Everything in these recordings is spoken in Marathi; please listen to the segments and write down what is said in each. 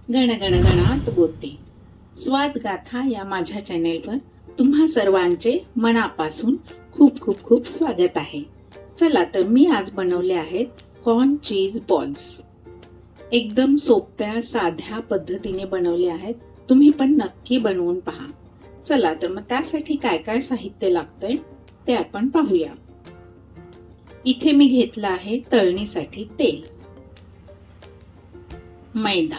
गणगणगणात बोलते. स्वाद गाथा या माझ्या चॅनेलवर तुम्हा सर्वांचे मनापासून खूप खूप खूप स्वागत आहे. चला तर मी आज बनवले आहेत कॉर्न चीज बॉल्स. एकदम सोप्या साध्या पद्धतीने बनवले आहेत. तुम्ही पण नक्की बनवून पहा. चला तर मग त्यासाठी काय काय साहित्य लागतंय ते आपण पाहूया. इथे मी घेतलं आहे तळणीसाठी तेल, मैदा,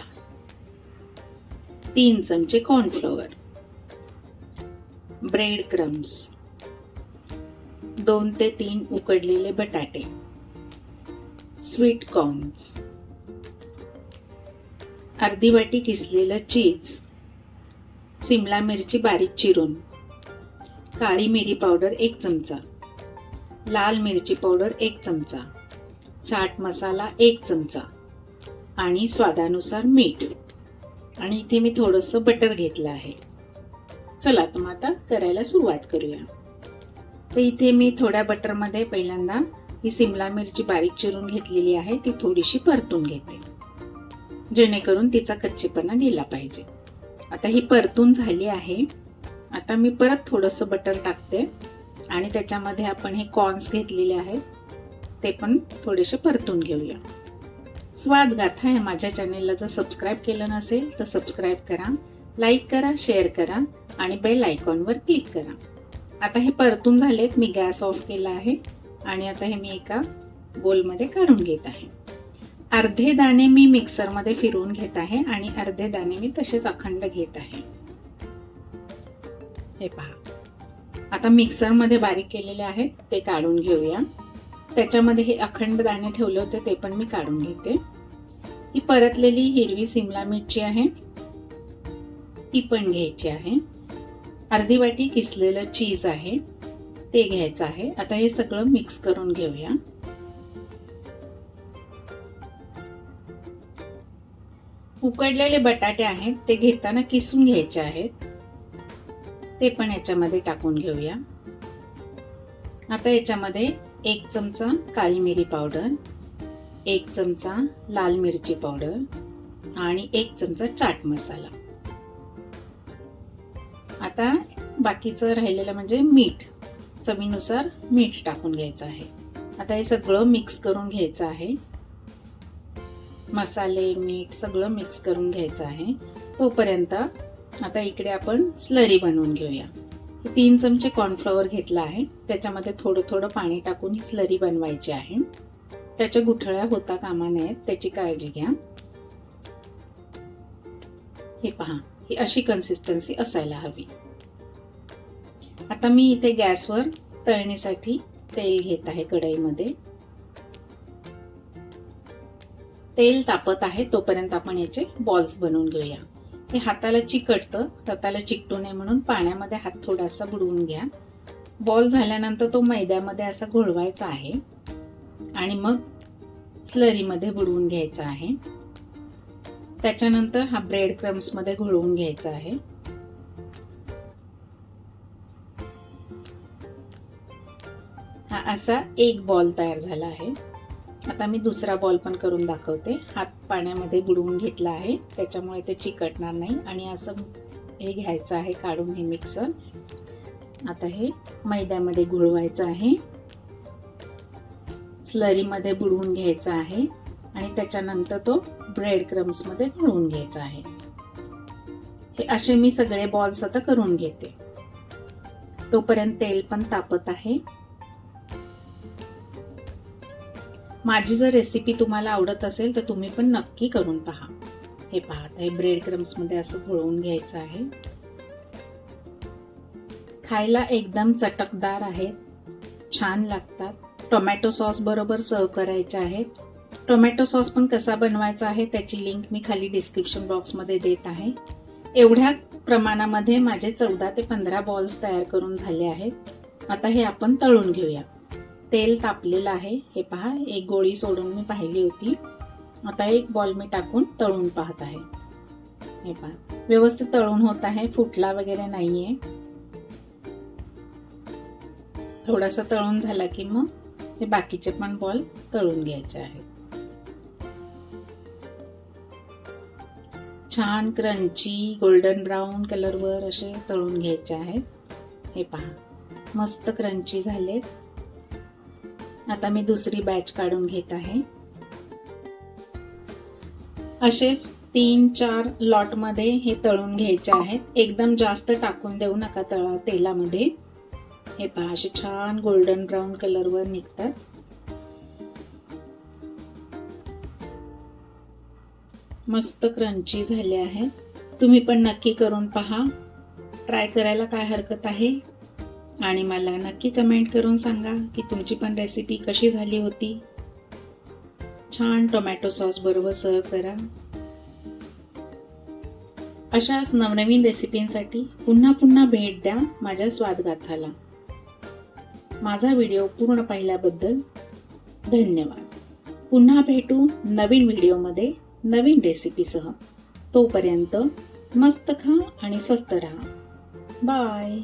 3 चमचे कॉर्नफ्लोअर, ब्रेड क्रम्स, 2 ते 3 उकडलेले बटाटे, स्वीट कॉर्न्स, अर्धी वाटी किसलेलं चीज, सिमला मिरची बारीक चिरून, काळी मिरी पावडर 1 चमचा, लाल मिरची पावडर 1 चमचा, चाट मसाला 1 चमचा आणि स्वादानुसार मीठ. आणि इथे मी थोडंसं बटर घेतलं आहे. चला तर मग आता करायला सुरुवात करूया. तर इथे मी थोड्या बटरमध्ये पहिल्यांदा ही सिमला मिरची बारीक चिरून घेतलेली आहे ती थोडीशी परतून घेते, जेणेकरून तिचा कच्चेपणा गेला पाहिजे. आता ही परतून झाली आहे. आता मी परत थोडंसं बटर टाकते आणि त्याच्यामध्ये आपण हे कॉर्न्स घेतलेले आहेत ते पण थोडेसे परतून घेऊया. स्वाद गाथा या माझ्या चॅनेलला जर सबस्क्राईब केलं नसेल तर सबस्क्राईब करा, लाईक करा, शेअर करा आणि बेल आयकॉनवर क्लिक करा. आता हे परतून झालेत. मी गॅस ऑफ केला आहे आणि आता हे मी एका बोलमध्ये काढून घेत आहे. अर्धे दाणे मी मिक्सरमध्ये फिरवून घेत आहे आणि अर्धे दाणे मी तसेच अखंड घेत आहे. हे पहा. आता मिक्सरमध्ये बारीक केलेले आहेत ते काढून घेऊया. त्याच्यामध्ये हे अखंड दाणे ठेवले होते ते पण मी काढून घेते. ही परतलेली हिरवी सिमला मिरची आहे ती पण घ्यायची आहे. अर्धी वाटी किसलेलं चीज आहे ते घ्यायचं आहे. आता हे सगळं मिक्स करून घेऊया. उकडलेले बटाटे आहेत ते घेताना किसून घ्यायचे आहेत, ते पण याच्यामध्ये टाकून घेऊया. आता याच्यामध्ये 1 चमचा काळी मिरी पावडर, 1 चमचा लाल मिरची पावडर आणि 1 चमचा चाट मसाला. आता बाकीचं राहिलेलं म्हणजे मीठ, चवीनुसार मीठ टाकून घ्यायचं आहे. आता हे सगळं मिक्स करून घ्यायचं आहे. मसाले, मीठ सगळं मिक्स करून घ्यायचं आहे. तोपर्यंत आता इकडे आपण स्लरी बनवून घेऊया. 3 चमचे कॉर्नफ्लॉवर घेतला आहे. त्याच्यामध्ये थोडं थोडं पाणी टाकून ही स्लरी बनवायची आहे. त्याच्या गुठळ्या होता कामा नयेत, त्याची काळजी घ्या. हे पहा, ही अशी कन्सिस्टन्सी असायला हवी. आता मी इथे गॅसवर तळणीसाठी तेल घेत आहे. कढईमध्ये तेल तापत आहे तोपर्यंत आपण याचे बॉल्स बनवून घेऊया. हे हाताला चिकटतं, हाताला चिकटू नये म्हणून पाण्यामध्ये हात थोडासा बुडवून घ्या. बॉल झाल्यानंतर तो मैद्यामध्ये असा घोळवायचा आहे आणि मग स्लरीमध्ये बुडवून घ्यायचा आहे. त्याच्यानंतर हा ब्रेड क्रम्स मध्ये घोळवून घ्यायचा आहे. हा असा एक बॉल तयार झाला आहे. आता मी दुसरा बॉल पण करून दाखवते. हात पाण्यामध्ये बुडवून घेतला आहे, त्याच्यामुळे ते चिकटणार नाही. आणि असं हे घ्यायचं आहे काढून हे मिक्सर. आता हे मैद्यामध्ये घोळवायचं आहे, स्लरीमध्ये बुडवून घ्यायचा आहे आणि त्याच्यानंतर तो ब्रेड क्रम्स मध्ये घोळवून घ्यायचा आहे. हे असे मी सगळे बॉल्स आता करून घेते. तोपर्यंत तेल पण तापत आहे. माझी जर रेसिपी तुम्हाला आवडत असेल तर तुम्ही पण नक्की करून पहा. हे पहा, हे ब्रेड क्रम्स मध्ये असं घोळवून घ्यायचं आहे. खायला एकदम चटकदार आहेत, छान लागतात. टोमॅटो सॉस बरोबर सर्व करायचे आहेत. टोमॅटो सॉस पण कसा बनवायचा आहे त्याची लिंक मी खाली डिस्क्रिप्शन बॉक्स मध्ये देत आहे. एवढ्या प्रमाणामध्ये माझे 14 ते 15 बॉल्स तयार करून झाले आहेत. आता हे आपण तळून घेऊया. तेल तापलेलं आहे. हे पहा, एक गोळी सोडून मी पाहिली होती. आता एक बॉल मी टाकून तळून पाहत आहे. हे पहा, व्यवस्थित तळून होत आहे, फुटला वगैरे नाहीये. थोडासा तळून झाला की मग हे बाकीचे पण बॉल तळून घ्यायचे आहेत. छान क्रंची गोल्डन ब्राऊन कलरवर असे तळून घ्यायचे आहेत. हे पहा, मस्त क्रंची झालेत. आता मी दुसरी बॅच काढून घेत आहे. असेच 3-4 लॉट मध्ये हे तळून घ्यायचे आहेत. एकदम जास्त टाकून देऊ नका तेलामध्ये. हे पहा, असे छान गोल्डन ब्राऊन कलरवर निघतात. मस्त क्रंची झाले आहेत. तुम्ही पण नक्की करून पहा. ट्राय करायला काय हरकत आहे. आणि मला नक्की कमेंट करून सांगा की तुमची पण रेसिपी कशी झाली होती. छान टोमॅटो सॉस बरोबर सर्व करा. अशाच नवनवीन रेसिपींसाठी पुन्हा पुन्हा भेट द्या माझ्या स्वादगाथाला. माझा व्हिडिओ पूर्ण पाहिल्याबद्दल धन्यवाद. पुन्हा भेटू नवीन व्हिडिओमध्ये नवीन रेसिपीसह. तोपर्यंत मस्त खा आणि स्वस्त राहा. बाय.